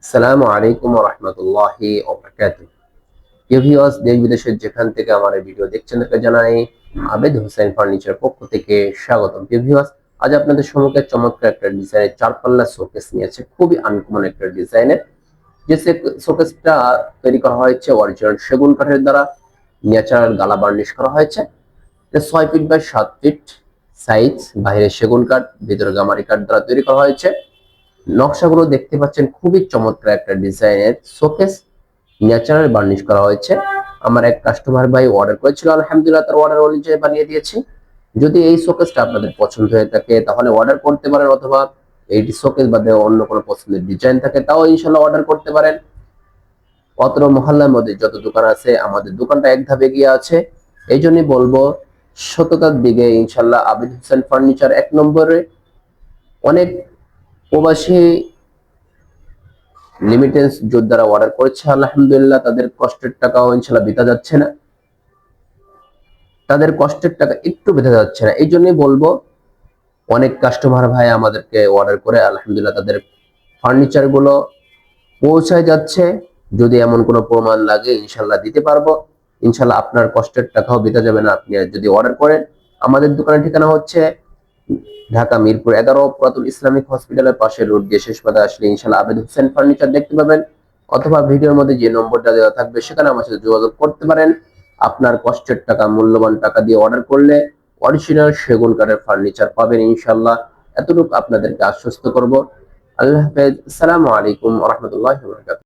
আসসালামু আলাইকুম ওয়া রাহমাতুল্লাহি ওয়া বারাকাতুহু। প্রিয় ভিউয়ার্স, দেশ বিদেশের যেখান থেকে আমার এই ভিডিও দেখছেন তাদেরকে জানাই আবেদ হোসেন ফার্নিচার পক্ষ থেকে স্বাগতম। প্রিয় ভিউয়ার্স, আজ আপনাদের সম্মুখে চমৎকার একটা ডিজাইনের চারপাল্লা শোকেস নিয়ে আছে, খুবই আনকমন একটা ডিজাইনের। যে শোকেসটা তৈরি করা হয়েছে অরিজিনাল সেগুন কাঠের দ্বারা, ন্যাচারাল গালা বার্নিশ করা হয়েছে। এটা 6 ফিট বাই 7 ফিট সাইজ, বাইরে সেগুন কাঠ, ভিতরে গামারি কাঠ দ্বারা তৈরি করা হয়েছে। নকশাগুলো দেখতে পাচ্ছেন, খুবই চমৎকার একটা ডিজাইনের শোকেস, ন্যাচারাল বার্নিশ করা হয়েছে। আমার এক কাস্টমার ভাই অর্ডার করেছিল, আলহামদুলিল্লাহ তার অর্ডার অনুযায়ী বানিয়ে দিয়েছি। যদি এই শোকেসটা আপনাদের পছন্দ হয়ে থাকে তাহলে অর্ডার করতে পারেন, অথবা এই শোকেস বাদে অন্য কোনো পছন্দের ডিজাইন থাকে তাও ইনশাল্লাহ অর্ডার করতে পারেন। অত্র মহল্লার মধ্যে যত দোকান আছে আমাদের দোকানটা এক ধাপে গিয়ে আছে। এই জন্যই বলবো, সততার দিকে ইনশাল্লাহ আবিদ হোসেন ফার্নিচার 1 নম্বরে। অনেক প্রবাসী লিমিটেন্স যোদ্ধারা অর্ডার করেছে, আলহামদুলিল্লাহ তাদের কষ্টের টাকাও ইনশাল্লাহ বৃথা যাচ্ছে না, তাদের কষ্টের টাকা একটু বৃথা যাচ্ছে না। এই জন্যই বলবো, অনেক কাস্টমার ভাই আমাদেরকে অর্ডার করে আলহামদুলিল্লাহ তাদের ফার্নিচার গুলো পৌঁছায় যাচ্ছে। যদি এমন কোনো প্রমাণ লাগে ইনশাল্লাহ দিতে পারবো। ইনশাল্লাহ আপনার কষ্টের টাকাও বৃথা যাবে না আপনি যদি অর্ডার করেন। আমাদের দোকানের ঠিকানা হচ্ছে ঢাকা মিরপুর 11, পুরাতন ইসলামিক হসপিটালের পাশে, রোড দিয়ে শেষ পাতা আসলে ইনশাল্লাহ আবেদ হোসেন ফার্নিচার দেখতে পাবেন। অথবা ভিডিওর মধ্যে যে নম্বরটা দেওয়া থাকবে সেখানে আমার সাথে যোগাযোগ করতে পারেন। আপনার কষ্টের টাকা, মূল্যবান টাকা দিয়ে অর্ডার করলে অরিজিনাল সেগুন কাঠের ফার্নিচার পাবেন ইনশাল্লাহ। এতটুকু আপনাদেরকে আশ্বস্ত করব। আল্লাহ হাফেজ। আসসালামু আলাইকুম ওয়া রাহমাতুল্লাহি ওয়া বারাকাতুহু।